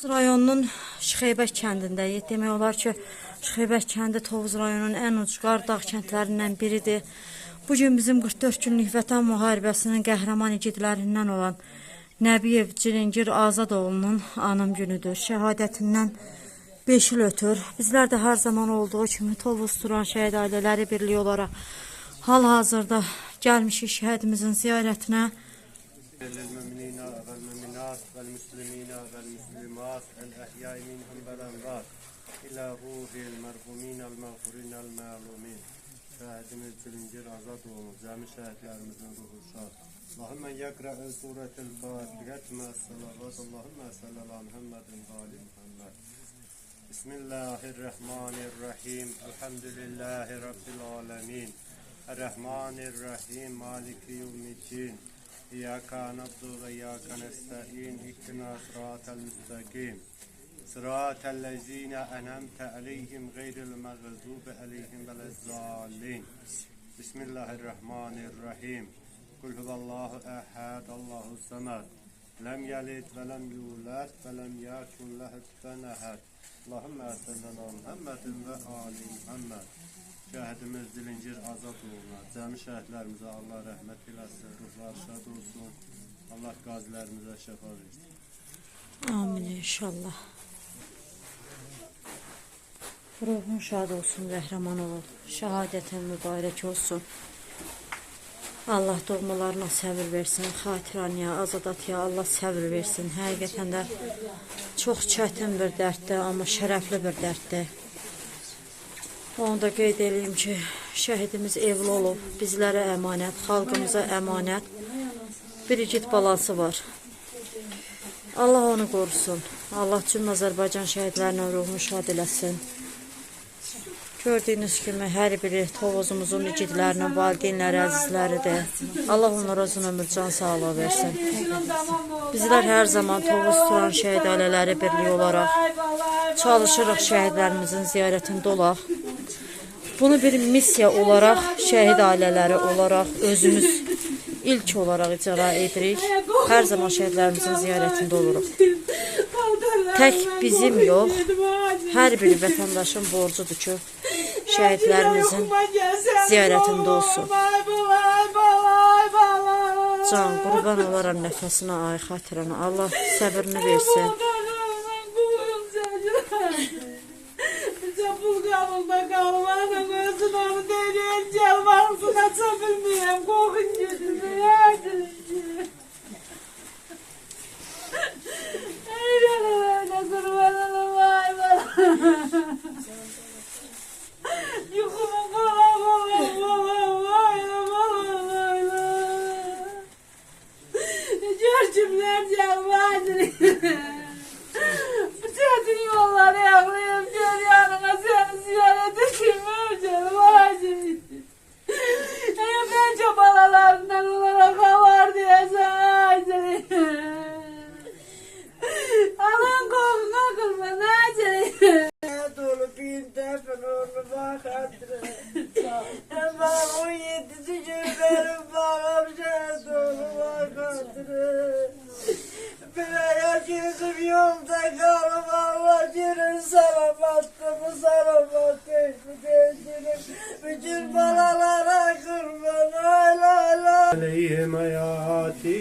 Rayonunun Şıxeybək kəndindəyik. Demək olar ki, Şıxeybək kəndi Tovuz rayonunun ən ucqar dağ kəndlərindən biridir. Bugün bizim 44 günlük Vətən müharibəsinin qəhrəman igidlərindən olan Nəbiyev Cihangir Azadoğlunun anım günüdür. Şəhadətindən 5 il ötür. Bizlər də hər zaman olduğu kimi Tovuz Turan Şəhid Ailələri Birliyi olaraq hal-hazırda gəlmişik şəhidimizin ziyarətinə. للمؤمنين والمؤمنات والمسلمين والمسلمات الأحياء منهم والأموات إلى روح المرحومين المغفورين المعلومين şəhidimiz Cihangir Azadoğlu, cəmi şəhidlərimizin ruhu şad. Allahümme yakra suretel Fatihat ma salavat. Allahümme sallallahu Muhammedin vali Muhammed. Bismillahirrahmanirrahim. Elhamdülillahi Rabbil alemin. Errahmanirrahim. Maliki yevmiddin. İyyâke na'budu ve iyyâke nestaîn. İhdina sıratal müstakîm. Sıratellezîne en'amte aleyhim gayril mağdûbi aleyhim velezzâllin. Bismillahirrahmanirrahim. Kul huvallahu ehad, Allahu samed. Lem yelid ve lem yulad ve lem yekun lehu kufuven ehad. Allahümme salli ala Muhammedin ve ali Muhammed. Şəhidimiz Cihangir Azadoğlu'na, cəmi şəhidlərimizə Allah rəhmət eləsin, ruhlar şad olsun, Allah qazilərimizə şəfa versin. Amin inşallah. Ruhun şad olsun, qəhrəman olun, şəhadətin mübarək olsun. Allah doğmalarına səbir versin, xatiraniyə, azadatiyə Allah səbir versin. Həqiqətən də çox çətin bir dərddir, amma şərəfli bir dərddir. Onu da qeyd edeyim ki, şəhidimiz evli olub, bizlərə əmanət, xalqımıza əmanət, bir igid balası var. Allah onu qorusun, Allah cümlə Azərbaycan şəhidlərinin ruhunu şad eləsin. Gördüyünüz kimi, hər biri Tovuzumuzun igidlərinin valideynləri, əzizləridir. Allah onlara uzun ömür, can sağlığı versin. Bizlər hər zaman Tovuz Turan Şəhid Ailələri Birliyi olaraq çalışırıq şəhidlərimizin ziyarətində olaq. Bunu bir missiya olaraq, şəhid ailələri olaraq özümüz ilk olaraq icra edirik. Hər zaman şəhidlərimizin ziyarətində oluruq. Tək bizim yox, hər bir vətəndaşın borcudur ki, şəhidlərimizin ziyarətində olsun. Can, qurban olaram nəfəsinə, ay xatirənə. Allah səbrini versin. Bulgamında kalmanın özün onu deneyeceğim. Ağzını açabilmeyeyim. Kokun gözüme yardım edeceğim. Öyle kurbanım vay vay. Yukumun kola kola kola vay vay vay. Görcümler canvardır. Bütün yolları yaklayıp gel yanına seni ziyaret edeyim canım acil. Ben çabalalarından olarak var diye acil. Alın koluna kırma acil. Dolu bin defa onu bakadır. Ben 17 günlerim bakam dolu bakadır. Böyle gözüm yolda kalım Allah günün salamatımı salamatı bütün balalara kurban la Aleyhim hayati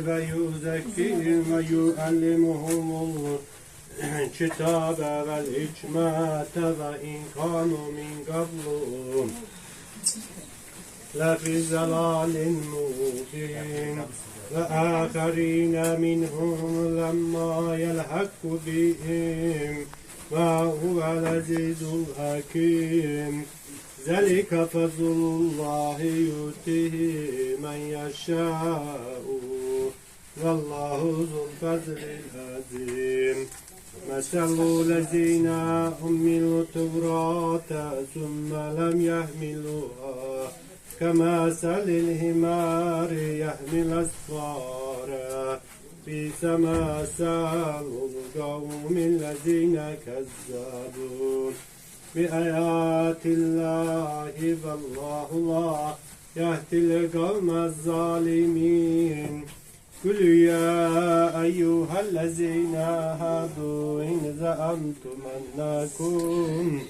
ve yuzekkihim ve yuallimuhumul kitabe vel hikmete ve inkanu min qablum lefi zelalin mubin وآخرين منهم لما يلحق بهم وهو العزيز الحكيم ذلك فضل الله يؤتيه من يشاء والله ذو الفضل العظيم مثل الذين حملوا التوراة ثم لم يحملوها كمثل الحمار يحمل أسفارا بئس مثل القوم الذين كذبوا بآيات الله والله لا يهدي القوم الظالمين قل يا أيها الذين هادوا إن زعمتم أنكم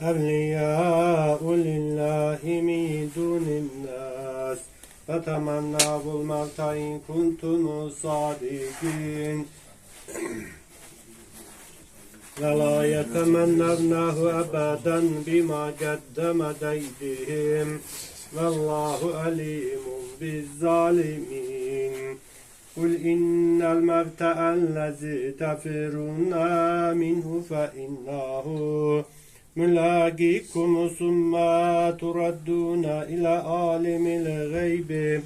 أولياء لله من دون الناس فتمنوا الموت إن كنتم صادقين ولا يتمنونه أبدا بما قدمت أيديهم والله عليم بالظالمين قل إن الموت الذي تفرون منه فإنه ملاقيكم ثم تردون إلى عالم الغيب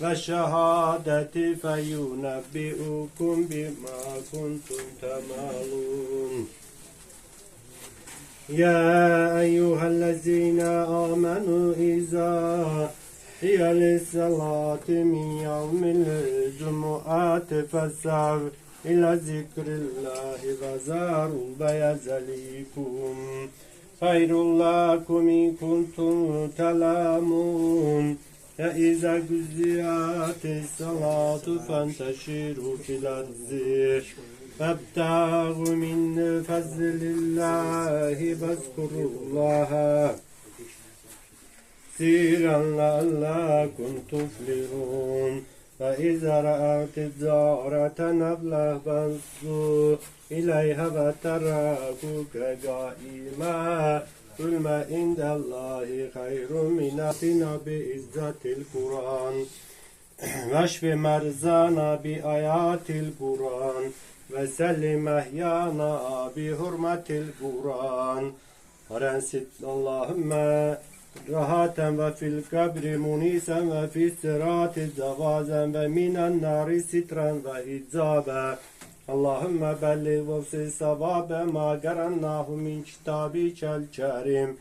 والشهادة فينبئكم بما كنتم تعملون يا أيها الذين آمنوا إذا هي للصلاة من يوم الجمعة فاسعوا إلى ذكر الله وذروا البيع ذلكم خير لكم إن كنتم تعلمون فإذا قضيت الصلاة فانتشروا في الأرض فابتغوا من فضل الله واذكروا الله كثيرا لعلكم تفلحون فإذا رأوا تجارة أبلغ فانظروا إليها وتركوك قائما قل ما عند الله خير من أتنا بعزة القرآن واشف مرزانا بآيات القرآن وسلم أحيانا بحرمة القرآن ورنسد اللهم راحة وفي القبر منيسا وفي الصراط جوازا ومن النار سترا وحجابا اللهم بلغ وفي صواب ما قرأناه من كتابك الكريم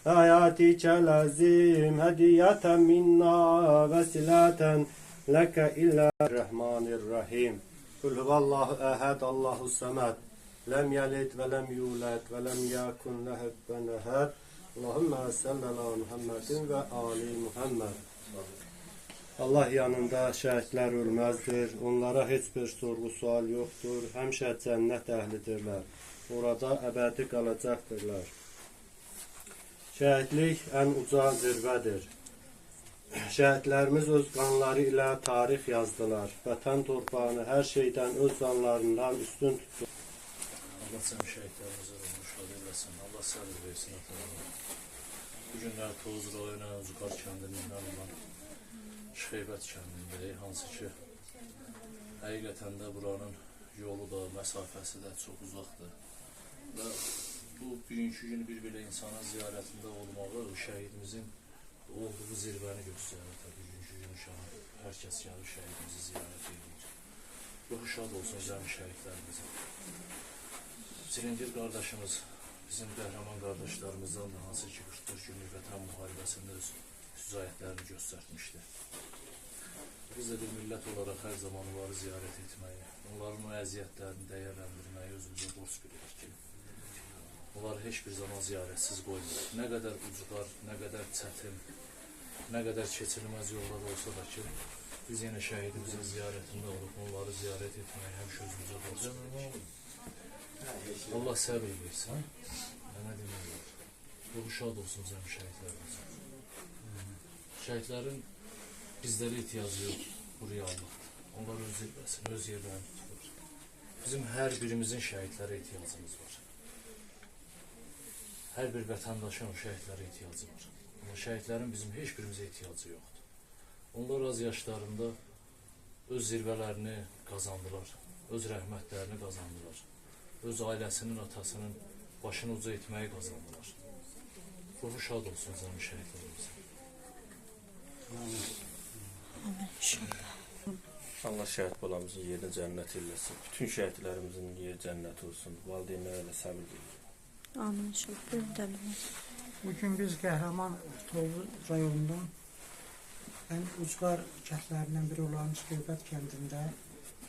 آياتك العظيم هدية منا وسيلة لك إلى الرحمن الرحيم قل هو الله أحد الله الصمد لم يلد ولم يولد ولم يكن له كفوا أحد Allahümme salli ala Muhammedin ve ali Muhammed. Allah yanında şəhidlər ölməzdir. Onlara heç bir sorğu sual yoxdur. Həmişə cənnət əhlidirlər. Orada əbədi qalacaqdırlar. Şəhidlik ən uca zirvədir. Şəhidlərimiz öz qanları ilə tarix yazdılar. Vətən torpağını hər şeydən öz canlarından üstün tutdu. Allah sən şəhidlərimizə rəhmət eylesin. Allah səbir versin atalarına. Bu günlər Tovuz rayonu Ucqar kəndindən olan Şeybət kəndindəyik, hansı ki həqiqətən də buranın yolu da, məsafəsi də çox uzaqdır və bu bugünkü gün bir-belə insanın ziyarətində olmağı şəhidimizin olduğu zirvəni göstərir. Bugünkü gün hər kəs gəlir şəhidimizi ziyarət edir. Ruhu şad olsun cəmi şəhidlərimizin. Çilingir qardaşımız bizim qəhrəman qardaşlarımızdan da hansı ki 44 günlük vətən müharibəsində öz şücaətlərini göstərmişdir. Biz də bir millət olaraq hər zaman onları ziyarət etməyi, onların o əziyyətlərini dəyərləndirməyi özümüzə borc bilirik ki, onları heç bir zaman ziyarətsiz qoymuyor. Nə qədər ucqar, nə qədər çətin, nə qədər keçilməz yollar olsa da ki, biz yenə şəhidimizin ziyarətində olub onları ziyarət etməyi həmişə özümüzə borc bilirik. Allah səbir versin. Nə demək? Ruhu şad olsun cəmi şəhidlərimizin. Şəhidlərin bizlərə ehtiyacı yox, bu reallıqdır. Onlar öz zirvəsini, öz yerlərini tutur. Bizim hər birimizin şəhidlərə ehtiyacımız var. Hər bir vətəndaşın o şəhidlərə ehtiyacı var. Amma şəhidlərin bizim heç birimizə ehtiyacı yoxdur. Onlar az yaşlarında öz zirvələrini qazandılar, öz rəhmətlərini qazandılar. Öz ailəsinin, atasının başını uca etməyi qazandılar. Ruhu şad olsun cəmi şəhidlərimizin. Allah şəhid balamızın yerini cənnət eləsin. Bütün şəhidlərimizin yeri cənnət olsun. Valideynlərə də səbir verin. Amin inşallah. Bugün biz Qəhrəman Tovuz rayonundan ən ucqar kəndlərindən biri olan Şeybət kəndində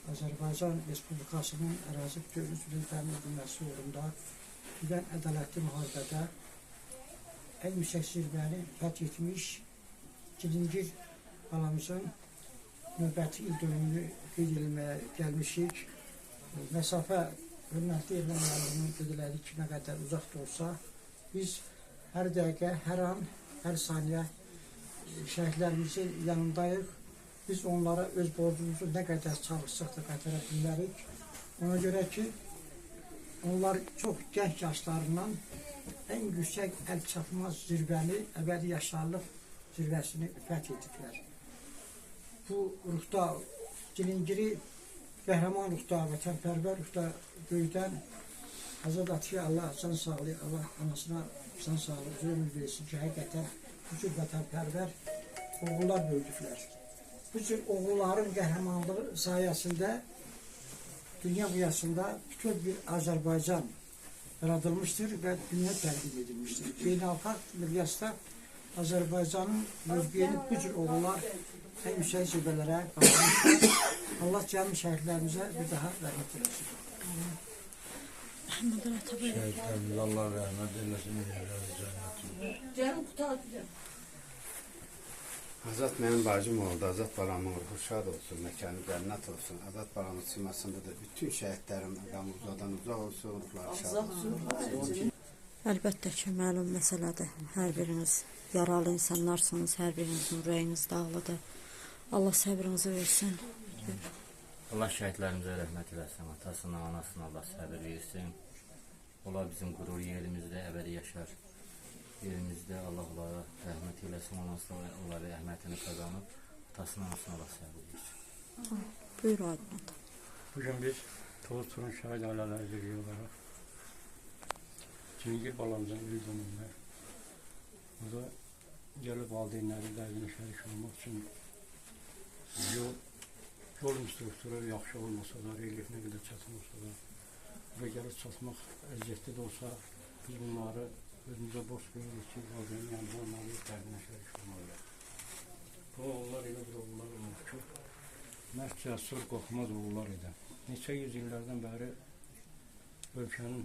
Azərbaycan Respublikasının ərazi bütün üzvlüklərinin edilməsi uğrunda gedən ədalətli müharibədə ən yüksək zirvəni fəth etmiş Çilingir balamızın növbəti il dönümünü qeyd edilməyə gəlmişik. Məsafə hörmətli Elvan müəllimin qeyd elədiyi ki, nə qədər uzaq da olsa, biz hər dəqiqə, hər an, hər saniyə şəhidlərimizin yanındayıq. Biz onlara öz borcumuzu nə qədər çalışsaq da qaytara bilmərik. Ona görə ki, onlar çox gənc yaşlarından ən yüksək əl çatmaz zirvəni, əbədi yaşarlıq zirvəsini fəth etdiklər. Bu ruhda Cilingiri qəhrəman ruhda, vətənpərvər ruhda böyüdən Azad Atıya Allah can sağlığı, Allah anasına can sağlığı, ömür versin ki, həqiqətən bu cür vətənpərvər oğullar böyüdüklər. Bu cür oğulların qəhrəmanlığı sayəsində dünya müyasında bütün bir Azərbaycan yaradılmıştır və dünya təqdim edilmiştir. Beynəlxalq miqyasda Azərbaycanın mövqeyini bu cür oğullar ən yüksək zirvələrə qaldırmışlar. Allah cəmi şəhidlərimizə bir daha rəhmət eləsin. Şəhidlərimiz Allah rəhmət eləsin. Canım qutardı. Azad mənim bacım oldu. Azad balamın ruhu şad olsun, məkanı cənnət olsun. Azad balamın simasında da bütün şəhidlərim qanı uzadan uzaq olsun, ruhları şad olsun. Əlbəttə ki, məlum məsələdir. Hər biriniz yaralı insanlarsınız, hər birinizin ürəyiniz dağlıdır. Allah səbrinizi versin. Allah şəhidlərimizə rəhmət eləsin, atasına, anasına Allah səbir versin. Onlar bizim qürur yerimizdə əbədi yaşar. Yerimizdə Allah onlara rəhmət eləsin, onlara rəhmətini qazanıb, atasına, anasına Allah səbir versin. Buyur Aydın. Bugün biz Tovuz Turan şəhid ailələri birliyi olaraq Cilingir balamızın il dönümünə burada gəlib valideynləri dərdinə şərik olmaq üçün yol instrukturu yaxşı olmasa da, relief nə qədər çətin olsa da, buraya gəlib çatmaq əziyyətli də olsa, biz bunları özümüzə borc görürük ki, valideynlərin yanında onları dərdinə şərik olmalıyıq. Bu oğullar elə bir oğullar olub ki, məhz cəsur, qorxmaz oğullar idi. Neçə yüz illərdən bəri ölkənin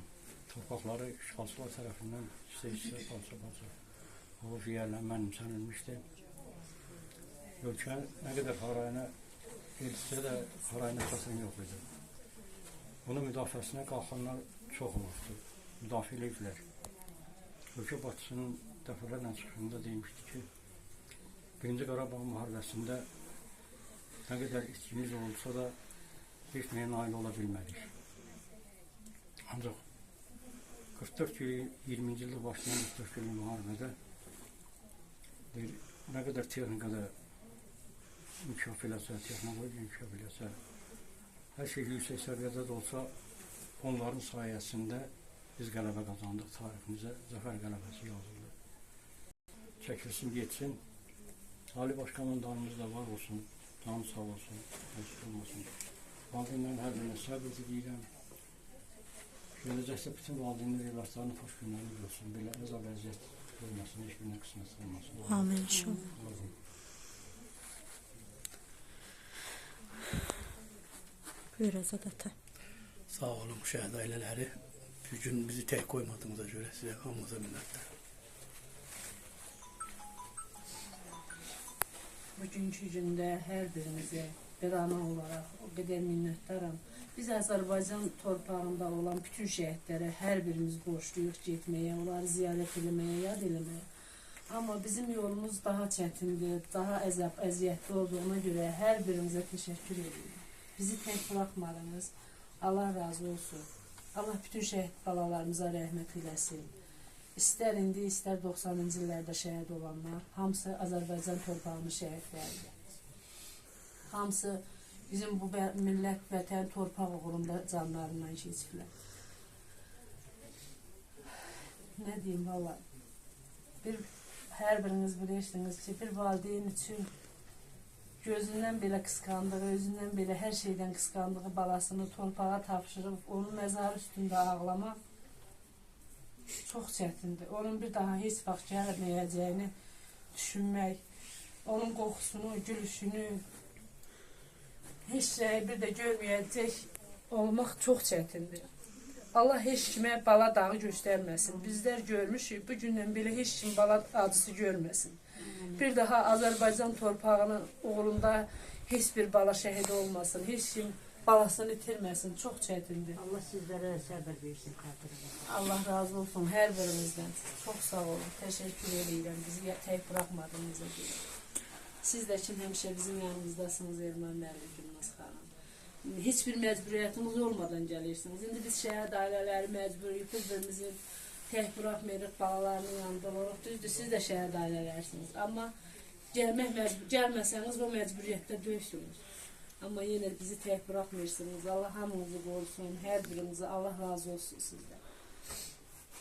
torpaqları işğalçılar tərəfindən hissə-hissə, parça-parça olub yerlə mənimsənilmişdi. Ölkə nə qədər harayına edilsə də harayına çatan yox idi. Bunun müdafiəsinə qalxanlar çox olubdur, müdafiə edilər. Ölkə başçısının dəfələrlə çıxışında demişdi ki, 1-ci Qarabağ müharibəsində nə qədər itkimiz olsa da heç nəyə nail ola bilmədik. Ancaq 44 il, 20-ci ildə başlayan 44 ilin müharibədə nə qədər texnikada inkişaf eləsə, texnologiya inkişaf eləsə, hər şey yüksək səviyyədə də olsa, onların sayəsində biz qələbə qazandıq, tariximizə zəfər qələbəsi yazıldı. Çəkilsin, geçsin, Ali Başkomandanımız da var olsun, canı sağ olsun, məşğul olmasın. Valideynlərin hər birinə səbir diləyirəm. Gələcəkdə bütün valideynlər evlatlarını xoş günlərini görsün, belə əzab əziyyət olmasın, heç birinə qismət olmasın. Amin inşallah. Buyur Azad ata. Sağ olun şəhid ailələri. Bugün bizi tək qoymadığınıza görə sizə hamınıza minnətlər. Bugünkü gündə hər birinizə bir ana olaraq o qədər minnətdaram. Biz Azərbaycan torpağında olan bütün şəhidlərə hər birimiz borçluyuq getməyə, onları ziyarət eləməyə, yad eləməyə. Amma bizim yolumuz daha çətindir, daha əziyyətli olduğuna görə hər birimizə təşəkkür edirik. Bizi tək buraxmadınız. Allah razı olsun. Allah bütün şəhid balalarımıza rəhmət eləsin. İstər indi, istər 90-cı illərdə şəhid olanlar, hamısı Azərbaycan torpağının şəhidləridir. Hamısı bizim bu millət, vətən, torpaq uğrunda canlarından keçiblər. Nə deyim, valla, hər biriniz bilirsiniz ki, bir valideyn üçün gözündən belə qısqandığı, özündən belə hər şeydən qısqandığı balasını torpağa tapşırıb, onun məzarı üstündə ağlamaq çox çətindir. Onun bir daha heç vaxt gəlməyəcəyini düşünmək, onun qoxusunu, gülüşünü, heç şeyi bir də görməyəcək olmaq çox çətindir. Allah heç kimə bala dağı göstərməsin. Bizlər görmüşük, bu gündən belə heç kim bala acısı görməsin. Bir daha Azərbaycan torpağının uğrunda heç bir bala şəhid olmasın, heç kim balasını itirməsin. Çox çətindir. Allah sizlərə səbir versin xatirinə. Allah razı olsun hər birinizdən. Çox sağ olun. Təşəkkür edirəm. Bizi tək buraxmadığınıza görə. Siz də ki, həmişə bizim yanımızdasınız Elman müəllim, Gülnaz xanım. Heç bir məcburiyyətimiz olmadan gəlirsiniz. İndi biz şəhid ailələri məcburuyuq, bir-birimizin tək buraxmayırıq, balalarının yanında oluruq. Düzdür, siz də şəhid ailələrsiniz. Amma gəlməsəniz o məcburiyyətdə döysünüz. Amma yenə bizi tək buraxmırsınız. Allah hamınızı qorusun, hər birinizi. Allah razı olsun sizdən.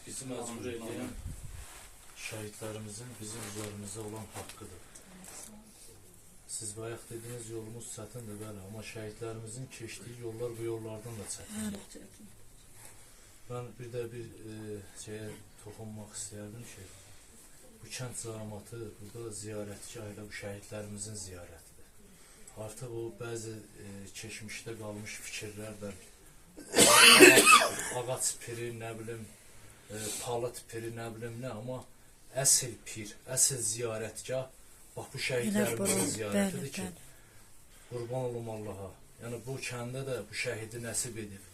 Bizi məcbur edən şəhidlərimizin bizim üzərimizdə olan haqqıdır. Siz bayaq dediniz yolumuz çətindir, bəli, amma şəhidlərimizin keçdiyi yollar bu yollardan da çətindir. Ben bir de bir şeye toxunmaq istəyərdim ki, bu kənd cəmaatı burada ziyarətgah ilə bu şəhidlərimizin ziyarətidir. Artıq o bəzi keçmişdə qalmış fikirlərdən ağac piri, nə bilim, palıt piri, nə bilim nə, amma əsl pir, əsl ziyarətgah bax bu şəhidlərimizin ziyarətidir ki, qurban olum Allaha. Yəni bu kəndə də bu şəhidi nəsib edib.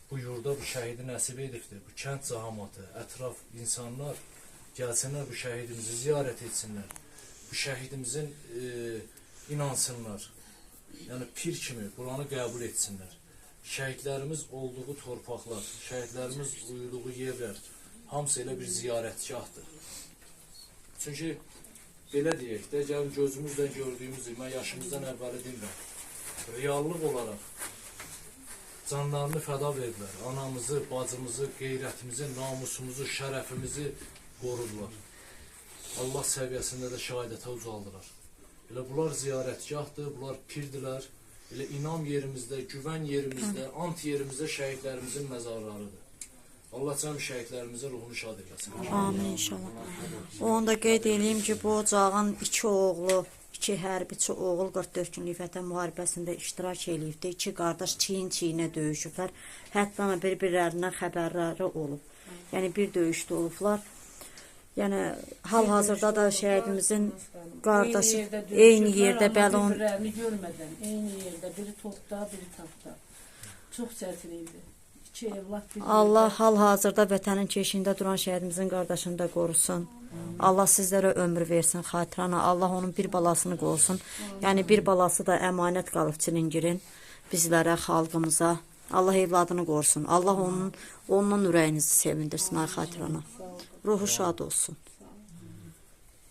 Bu yurda bu şəhidi nəsib edibdir. Bu kənd cəmaatı, ətraf insanlar gəlsinlər, bu şəhidimizi ziyarət etsinlər. Bu şəhidimizin inansınlar. Yəni pir kimi buranı qəbul etsinlər. Şəhidlərimiz olduğu torpaqlar, şəhidlərimiz uyuduğu yerlər hamısı elə bir ziyarətgahdır. Çünki belə deyək də, gəlin gözümüzlə gördüyümüz, mən yaşımızdan əvvəli deyirəm, reallıq olaraq canlarını fəda verdilər. Anamızı, bacımızı, qeyrətimizi, namusumuzu, şərəfimizi qorurlar. Allah səviyyəsində də şəhadətə ucaldılar. Elə bunlar ziyarətgahdır, bunlar pirdirlər. Elə inam yerimizdə, güvən yerimizdə, ant yerimizdə şəhidlərimizin məzarlarıdır. Allah cəm şəhidlərimizin ruhunu şad eləsin. Amin inşallah. Onu da qeyd edeyim ki, bu ocağın 2 oğlu, 2 hərbiçi oğul 44 günlük Vətən müharibəsində iştirak edibdir. 2 qardaş çiyin-çiyinə döyüşüblər. Hətta bir-birlərindən xəbərləri olub. Yəni bir döyüşdə olublar. Yəni hal-hazırda da şəhidimizin qardaşı eyni yerdə bəli onun bir-birlərini görmədən, eyni yerdə, biri topda, biri tapda. Çox çətin idi. 2 evlad bir Allah hal-hazırda vətənin keşiyində duran şəhidimizin qardaşını da qorusun. Allah sizlərə ömür versin xatirana. Allah onun bir balasını qorusun. Yəni bir balası da əmanət qalıb Çilingirin bizlərə, xalqımıza. Allah evladını qorusun. Allah ondan ürəyinizi sevindirsin ay xatirana. Ruhu şad olsun.